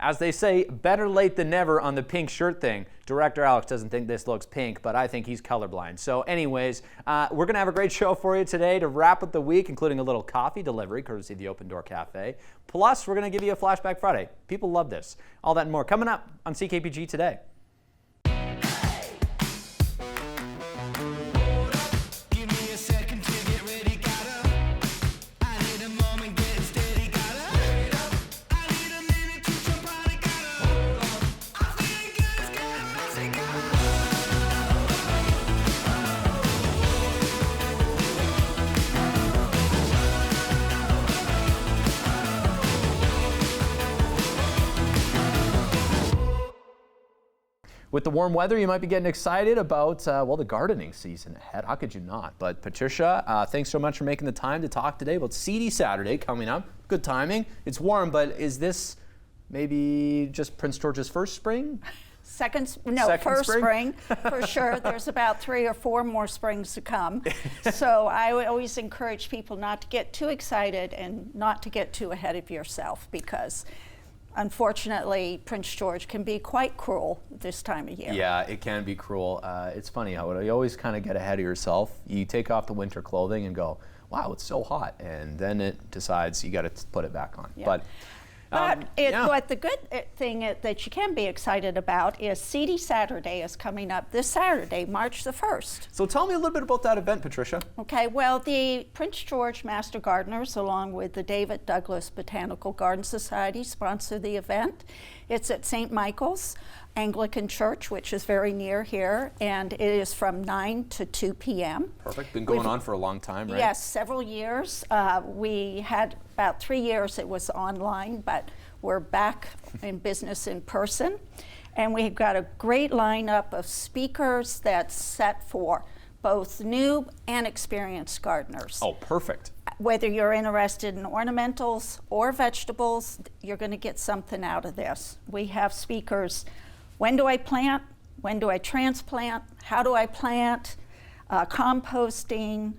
As they say, better late than never on the pink shirt thing. Director Alex doesn't think this looks pink, but I think he's colorblind. So anyways, we're going to have a great show for you today to wrap up the week, including a little coffee delivery, courtesy of the Open Door Cafe. Plus, we're going to give you a Flashback Friday. People love this. All that and more coming up on CKPG Today. With the warm weather, you might be getting excited about, well, the gardening season ahead. How could you not? But Patricia, thanks so much for making the time to talk today about Seedy Saturday coming up. Good timing. It's warm, but is this maybe just Prince George's first spring? First spring for sure. There's about 3 or 4 more springs to come. So I would always encourage people not to get too excited and not to get too ahead of yourself, because unfortunately, Prince George can be quite cruel this time of year. Yeah, it can be cruel. It's funny how you always kind of get ahead of yourself. You take off the winter clothing and go, wow, it's so hot. And then it decides you got to put it back on. Yeah. But the good thing that you can be excited about is Seedy Saturday is coming up this Saturday, March the 1st. So tell me a little bit about that event, Patricia. Okay, well, the Prince George Master Gardeners, along with the David Douglas Botanical Garden Society, sponsor the event. It's at St. Michael's Anglican Church, which is very near here, and it is from 9 to 2 p.m. Perfect. Been going on for a long time, right? Yes, several years. We had about 3 years it was online, but we're back in business in person. And we've got a great lineup of speakers that's set for both new and experienced gardeners. Oh, perfect. Whether you're interested in ornamentals or vegetables, you're going to get something out of this. We have speakers: when do I plant? When do I transplant? How do I plant? Composting,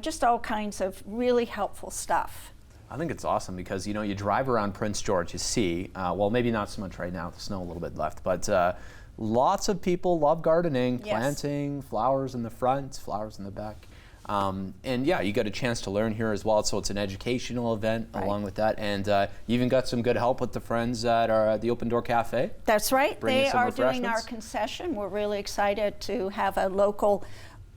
just all kinds of really helpful stuff. I think it's awesome because, you drive around Prince George, you see, well, maybe not so much right now, the snow a little bit left, but lots of people love gardening, planting, flowers in the front, flowers in the back. And yeah, you got a chance to learn here as well, so it's an educational event along with that, and you even got some good help with the friends at the Open Door Cafe. That's right. They are doing our concession. We're really excited to have a local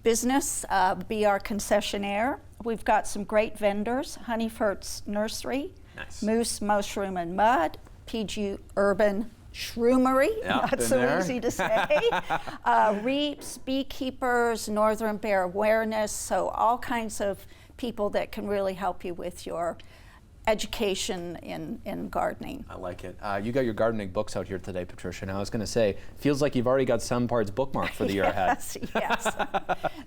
business be our concessionaire. We've got some great vendors: Honeyfurt's Nursery, Moose Mushroom and Mud, PG Urban Shroomery, not so easy to say, Reaps, Beekeepers, Northern Bear Awareness, so all kinds of people that can really help you with your education in gardening. I like it. You got your gardening books out here today, Patricia. And I was going to say, feels like you've already got some parts bookmarked for the year ahead. Yes,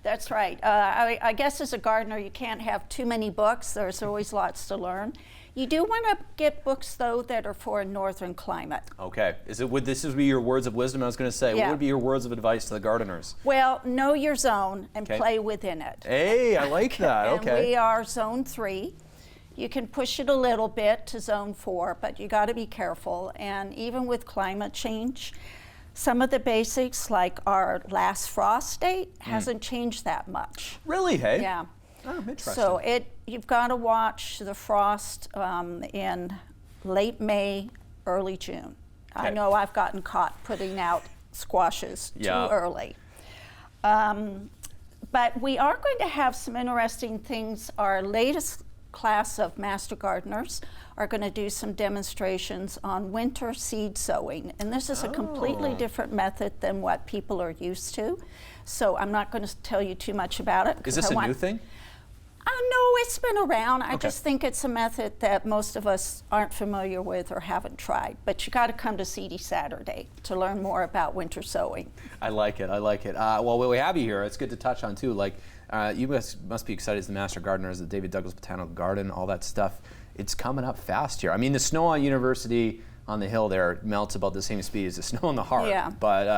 that's right. I guess as a gardener, you can't have too many books. There's always lots to learn. You do want to get books, though, that are for a northern climate. Okay. Would this be your words of wisdom? I was going to say, what would be your words of advice to the gardeners? Well, know your zone and play within it. Hey, I like that. And we are Zone 3. You can push it a little bit to Zone 4, but you got to be careful. And even with climate change, some of the basics, like our last frost date, hasn't changed that much. Really, hey? Yeah. Oh, interesting. So you've got to watch the frost in late May, early June. I know I've gotten caught putting out squashes too early. But we are going to have some interesting things. Our latest class of Master Gardeners are going to do some demonstrations on winter seed sowing. And this is a completely different method than what people are used to. So I'm not going to tell you too much about it. Is this a new thing? No, it's been around. I just think it's a method that most of us aren't familiar with or haven't tried. But you got to come to Seedy Saturday to learn more about winter sowing. I like it. I like it. Well, we have you here. It's good to touch on too. Like you must be excited as the Master Gardeners, the David Douglas Botanical Garden, all that stuff. It's coming up fast here. I mean, the snow on University on the hill there melts about the same speed as the snow in the heart. Yeah. But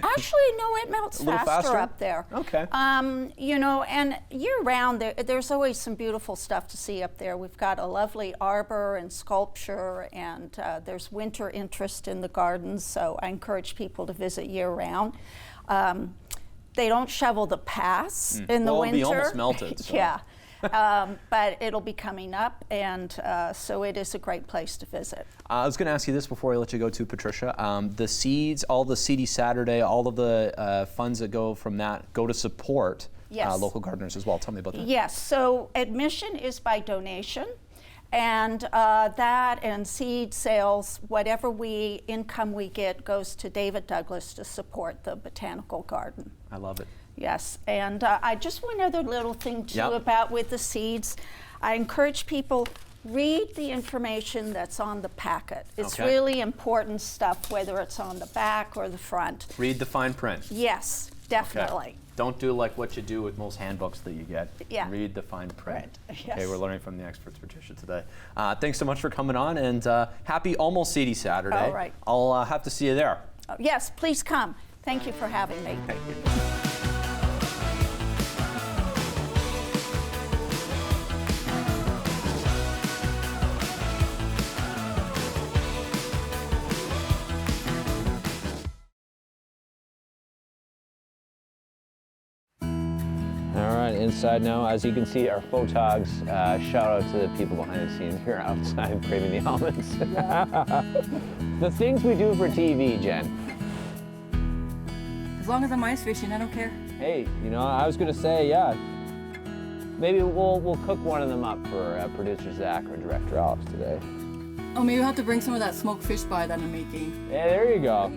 actually, no, it melts faster up there. Okay. You know, and year round, there's always some beautiful stuff to see up there. We've got a lovely arbor and sculpture, and there's winter interest in the gardens, so I encourage people to visit year round. They don't shovel the pass in the winter. It'll be almost melted. So. Yeah. But it'll be coming up, and so it is a great place to visit. I was going to ask you this before I let you go to Patricia. The seeds, all the Seedy Saturday, all of the funds that go from that go to support local gardeners as well. Tell me about that. Yes, so admission is by donation, and that and seed sales, whatever income we get goes to David Douglas to support the Botanical Garden. I love it. Yes, and I just one other little thing too about with the seeds. I encourage people, read the information that's on the packet. It's really important stuff, whether it's on the back or the front. Read the fine print. Yes, definitely. Okay. Don't do like what you do with most handbooks that you get. Yeah. Read the fine print. Right. Yes. Okay, we're learning from the experts, Patricia, today. Thanks so much for coming on, and happy almost Seedy Saturday. All right. I'll have to see you there. Yes, please come. Thank you for having me. Thank you. Inside now, as you can see, our photogs. Shout out to the people behind the scenes here outside braving the elements. Yeah. The things we do for TV, Jen. As long as I'm ice fishing, I don't care. Hey, you know, I was gonna say, yeah, maybe we'll cook one of them up for producer Zach or director Alex today. Oh, maybe we'll have to bring some of that smoked fish pie that I'm making. Yeah, there you go.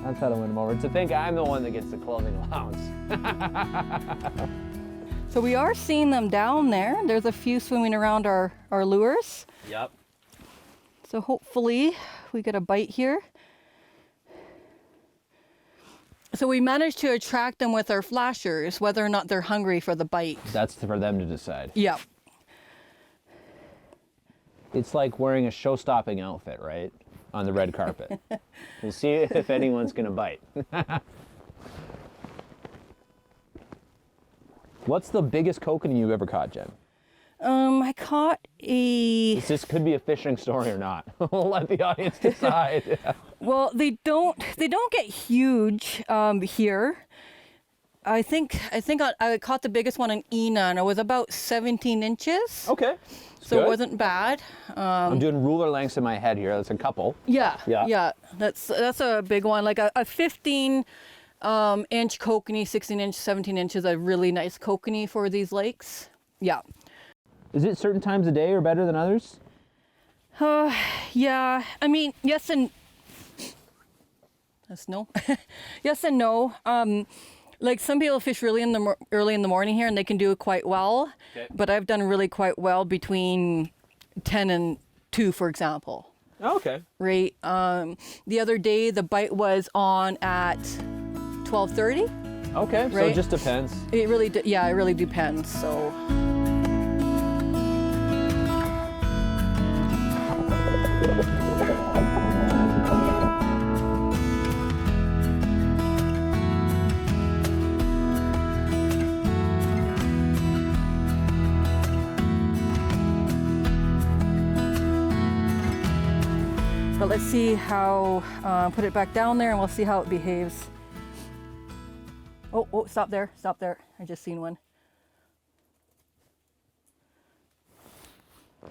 That's how to win them over. To think I'm the one that gets the clothing allowance. So we are seeing them down there. There's a few swimming around our lures. Yep. So hopefully we get a bite here. So we managed to attract them with our flashers, whether or not they're hungry for the bite. That's for them to decide. Yep. It's like wearing a show-stopping outfit, right? On the red carpet. We'll see if anyone's gonna bite. What's the biggest kokanee you ever caught, Jen? I caught a... This could be a fishing story or not. We'll let the audience decide. Well, they don't get huge here. I think I caught the biggest one in Enon. It was about 17 inches. Okay. So it wasn't bad. I'm doing ruler lengths in my head here. That's a couple. Yeah. That's a big one. Like a 15 inch kokanee, 16 inch, 17 inches, a really nice kokanee for these lakes. Yeah. Is it certain times of day are better than others? Yeah. I mean, yes and no. Yes and no. Like some people fish really early in the morning here, and they can do it quite well. Okay. But I've done really quite well between 10 and 2, for example. Oh, okay. Right. The other day, the bite was on at 12:30. Okay. Right? So it just depends. It really, it really depends. So. But let's see how, put it back down there and we'll see how it behaves. Oh, stop there. I just seen one.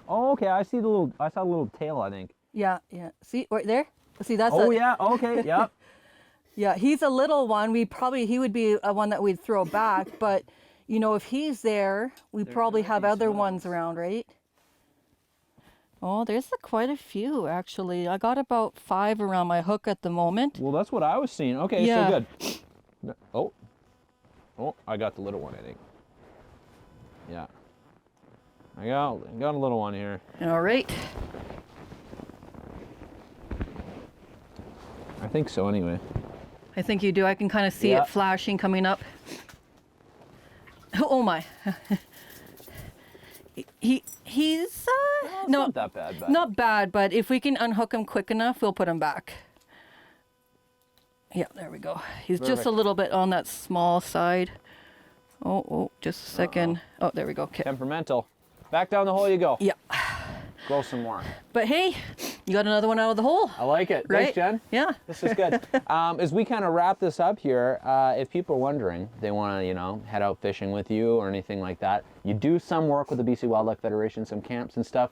Oh, okay. I saw the little tail, I think. Yeah. See, right there? See, that's yeah, okay, yep. Yeah, he's a little one. He would be a one that we'd throw back, but you know, if he's there, we probably have other ones around, right? Oh, there's quite a few, actually. I got about 5 around my hook at the moment. Well, that's what I was seeing. Okay, yeah. So good. Oh, I got the little one, I think. Yeah. I got a little one here. All right. I think so, anyway. I think you do. I can kind of see it flashing coming up. Oh, my. He's No, not that bad. But. Not bad, but if we can unhook him quick enough, we'll put him back. Yeah, there we go. He's just a little bit on that small side. Oh, just a second. Oh, there we go. Okay. Temperamental. Back down the hole you go. Yeah. Grow some more. But hey, you got another one out of the hole. I like it. Right? Thanks, Jen. Yeah. This is good. As we kind of wrap this up here, if people are wondering, they want to, head out fishing with you or anything like that, you do some work with the BC Wildlife Federation, some camps and stuff.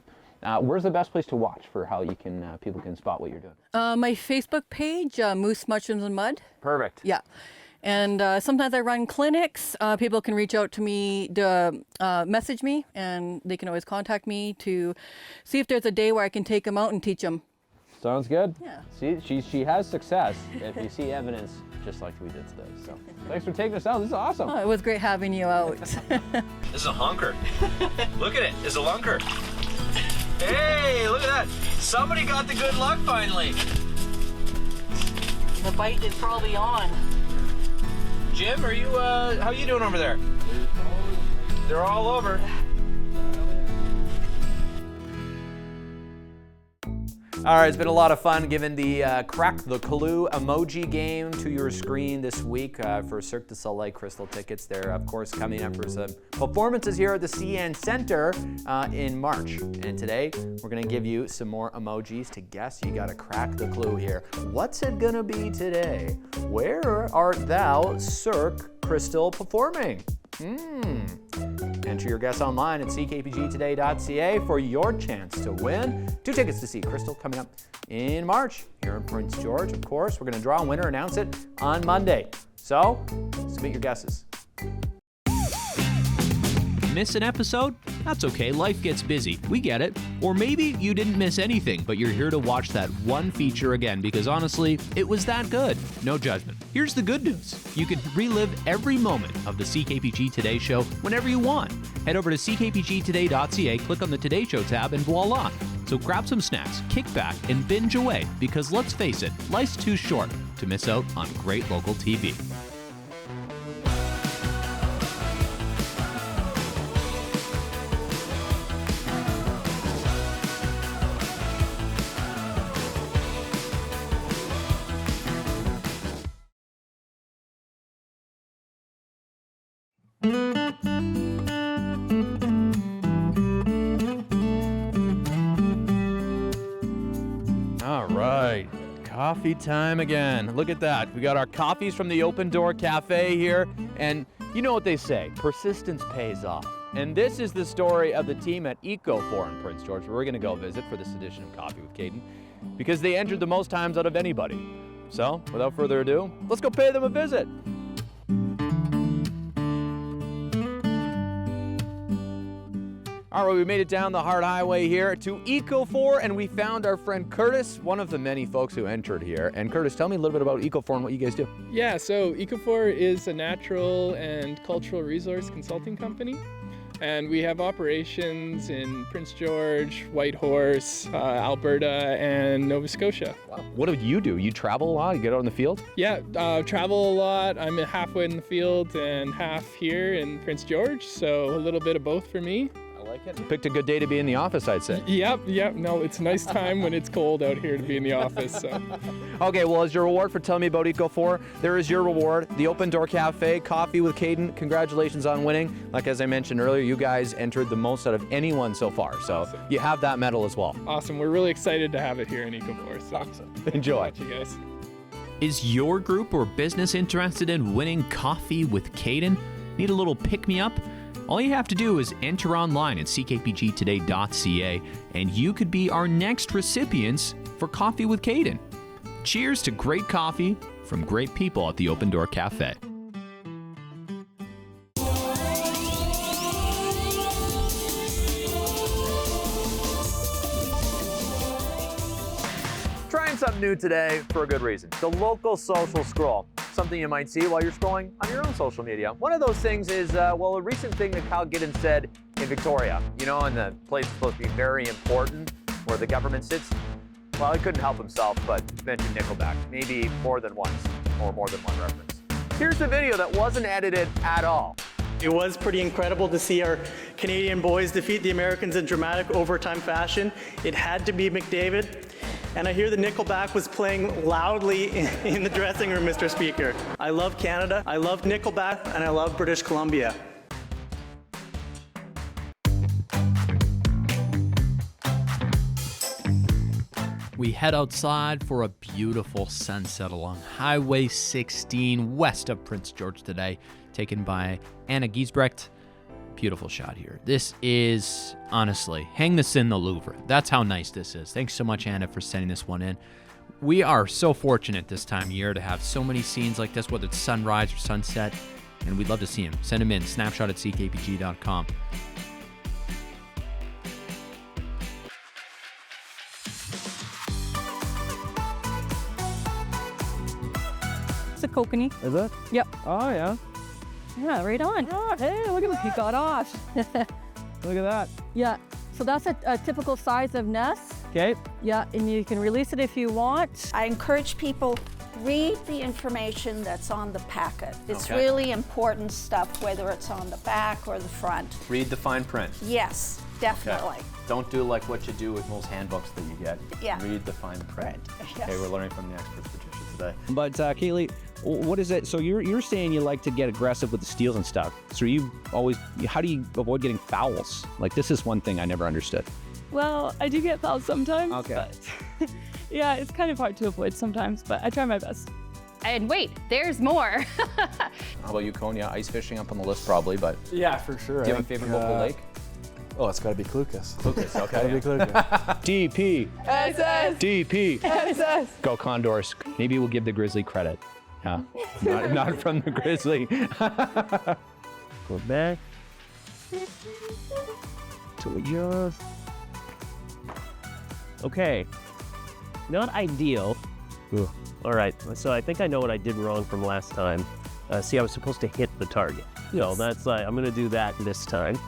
Where's the best place to watch for how you can people can spot what you're doing? My Facebook page, Moose, Mushrooms, and Mud. Perfect. Yeah. And sometimes I run clinics. People can reach out to me to message me, and they can always contact me to see if there's a day where I can take them out and teach them. Sounds good. Yeah. See, she has success if you see evidence just like we did today. So thanks for taking us out. This is awesome. Oh, it was great having you out. This is a honker. Look at it. It's a lunker. Hey, look at that. Somebody got the good luck finally. The bite is probably on. Jim, are you, how you doing over there? They're all over. All right, it's been a lot of fun giving the Crack the Clue emoji game to your screen this week for Cirque du Soleil Crystal tickets. They're, of course, coming up for some performances here at the CN Center in March. And today, we're going to give you some more emojis to guess. You got to crack the clue here. What's it going to be today? Where art thou, Cirque Crystal, performing? Enter your guess online at ckpgtoday.ca for your chance to win 2 tickets to see Crystal coming up in March here in Prince George. Of course, we're going to draw a winner, announce it on Monday. So, submit your guesses. Miss an episode? That's okay, life gets busy. We get it. Or maybe you didn't miss anything, but you're here to watch that one feature again because honestly, it was that good. No judgment. Here's the good news. You can relive every moment of the CKPG Today Show whenever you want. Head over to ckpgtoday.ca, click on the Today Show tab, and voila. So grab some snacks, kick back, and binge away because let's face it, life's too short to miss out on great local TV. All right, coffee time again. Look at that. We got our coffees from the Open Door Cafe here, and you know what they say, persistence pays off. And this is the story of the team at Eco4 in Prince George, where we're gonna go visit for this edition of Coffee with Caden, because they entered the most times out of anybody. So, without further ado, let's go pay them a visit. All right, we made it down the hard highway here to Eco4, and we found our friend Curtis, one of the many folks who entered here. And Curtis, tell me a little bit about Eco4 and what you guys do. Yeah, so Eco4 is a natural and cultural resource consulting company. And we have operations in Prince George, Whitehorse, Alberta, and Nova Scotia. Wow. What do? You travel a lot? You get out in the field? Yeah, travel a lot. I'm halfway in the field and half here in Prince George, so a little bit of both for me. I like it. You picked a good day to be in the office, I'd say. Yep. No, it's a nice time when it's cold out here to be in the office. So. Okay, well, as your reward for telling me about Eco4, there is your reward, the Open Door Cafe, Coffee with Caden. Congratulations on winning. Like as I mentioned earlier, you guys entered the most out of anyone so far, so awesome. You have that medal as well. Awesome. We're really excited to have it here in Eco4. So. Awesome. Enjoy. You guys. Is your group or business interested in winning Coffee with Caden? Need a little pick-me-up? All you have to do is enter online at ckpgtoday.ca and you could be our next recipients for Coffee with Caden. Cheers to great coffee from great people at the Open Door Cafe. Trying something new today for a good reason. The local social scroll. Something you might see while you're scrolling on your own social media. One of those things is, a recent thing that Kyle Caden said in Victoria, and the place is supposed to be very important where the government sits. Well, he couldn't help himself, but mentioned Nickelback, maybe more than once, or more than one reference. Here's the video that wasn't edited at all. It was pretty incredible to see our Canadian boys defeat the Americans in dramatic overtime fashion. It had to be McDavid. And I hear the Nickelback was playing loudly in the dressing room, Mr. Speaker. I love Canada, I love Nickelback, and I love British Columbia. We head outside for a beautiful sunset along Highway 16 west of Prince George today, taken by Anna Giesbrecht. Beautiful shot here. This is, honestly, hang this in the Louvre. That's how nice this is. Thanks so much, Anna, for sending this one in. We are so fortunate this time of year to have so many scenes like this, whether it's sunrise or sunset, and we'd love to see them. Send them in, snapshot@ckpg.com. It's a kokanee. Is it? Yep. Oh, yeah. Yeah, right on. Oh, hey, look at him. He got off. Look at that. Yeah, so that's a typical size of Ness. Okay. Yeah, and you can release it if you want. I encourage people, read the information that's on the packet. It's Okay. really important stuff, whether it's on the back or the front. Read the fine print. Yes, definitely. Don't do like what you do with most handbooks that you get. Yeah. Read the fine print. Yes. Okay, we're learning from the experts, Patricia, today. But Kaylee, what is it? So you're saying you like to get aggressive with the steals and stuff. So how do you avoid getting fouls? Like, this is one thing I never understood. Well, I do get fouled sometimes. Okay. But yeah, it's kind of hard to avoid sometimes, but I try my best. And wait, there's more. How about you, Konya? Ice fishing up on the list probably, but Yeah, for sure. do you have a favorite local lake? Oh, it's got to be Clucas. Lucas, okay. Gotta be Clucas. DP. SS! DP. SS! Go Condors. Maybe we'll give the Grizzly credit. Huh? not from the Grizzly. Go back. To adjust. Okay. Not ideal. Ooh. All right, so I think I know what I did wrong from last time. See, I was supposed to hit the target. So that's I'm gonna do that this time.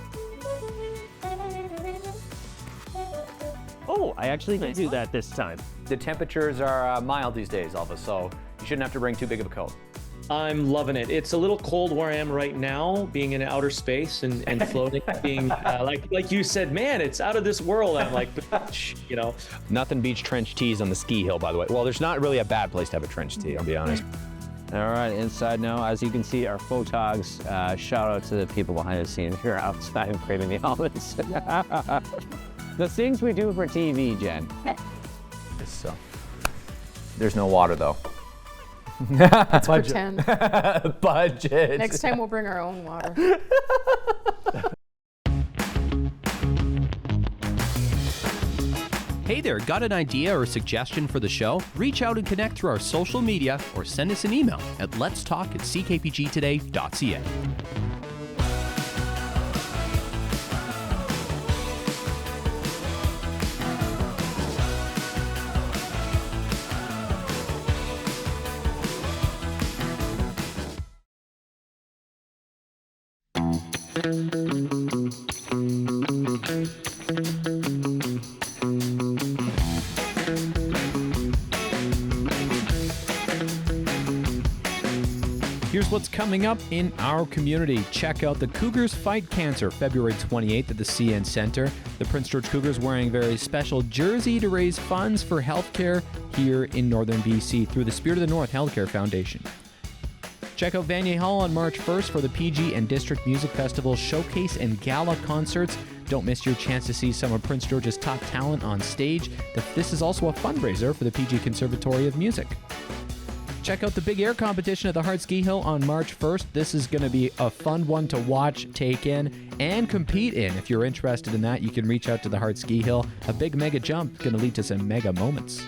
Oh, I actually did do that this time. The temperatures are mild these days, Elvis, so you shouldn't have to bring too big of a coat. I'm loving it. It's a little cold where I am right now, being in outer space and floating, being like you said, man, it's out of this world. I'm like, you know. Nothing beats trench tees on the ski hill, by the way. Well, there's not really a bad place to have a trench tee, I'll be honest. All right, inside now, as you can see, our photogs. Shout out to the people behind the scenes here outside creating the elements. The things we do for TV, Jen. So, there's no water though. Let's pretend. Budget. Next time we'll bring our own water. Hey there, got an idea or suggestion for the show? Reach out and connect through our social media or send us an email at letstalk@ckpgtoday.ca. Here's what's coming up in our community. Check out the Cougars Fight Cancer, February 28th at the CN Center. The Prince George Cougars wearing a very special jersey to raise funds for healthcare here in northern BC through the Spirit of the North Healthcare Foundation. Check out Vanier Hall on March 1st for the PG and District Music Festival Showcase and Gala concerts. Don't miss your chance to see some of Prince George's top talent on stage. This is also a fundraiser for the PG Conservatory of Music. Check out the Big Air competition at the Hard Ski Hill on March 1st. This is going to be a fun one to watch, take in, and compete in. If you're interested in that, you can reach out to the Hard Ski Hill. A big mega jump going to lead to some mega moments.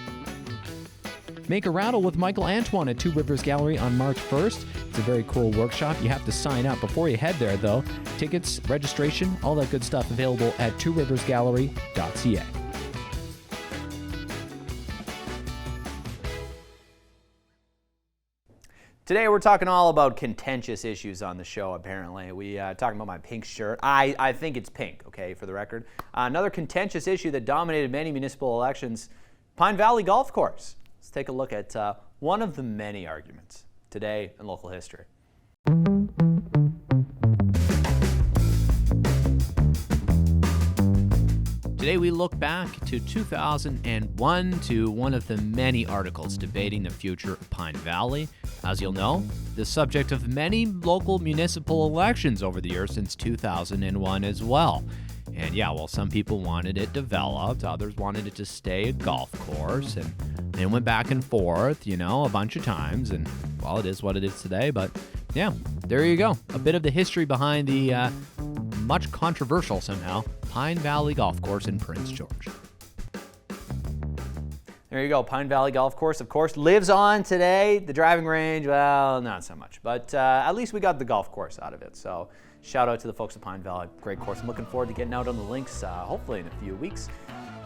Make a rattle with Michael Antoine at Two Rivers Gallery on March 1st. It's a very cool workshop. You have to sign up before you head there, though. Tickets, registration, all that good stuff available at tworiversgallery.ca. Today we're talking all about contentious issues on the show, apparently. We talking about my pink shirt. I think it's pink, okay, for the record. Another contentious issue that dominated many municipal elections, Pine Valley Golf Course. Let's take a look at one of the many arguments today in local history. Today we look back to 2001 to one of the many articles debating the future of Pine Valley. As you'll know, the subject of many local municipal elections over the years since 2001 as well. And yeah, well, some people wanted it developed, others wanted it to stay a golf course, and they went back and forth, you know, a bunch of times, and well, it is what it is today, but yeah, there you go. A bit of the history behind the much controversial somehow Pine Valley Golf Course in Prince George. There you go. Pine Valley Golf Course, of course, lives on today. The driving range, well, not so much. But at least we got the golf course out of it. So shout out to the folks at Pine Valley. Great course. I'm looking forward to getting out on the links, hopefully in a few weeks.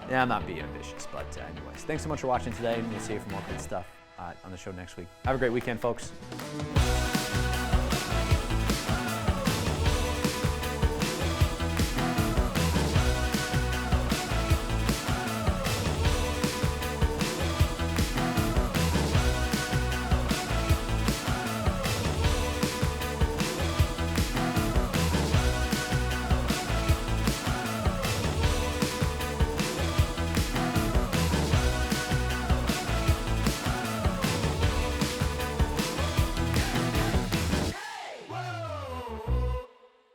Yeah, I'm not being ambitious, but anyways. Thanks so much for watching today, and we'll see you for more good stuff on the show next week. Have a great weekend, folks.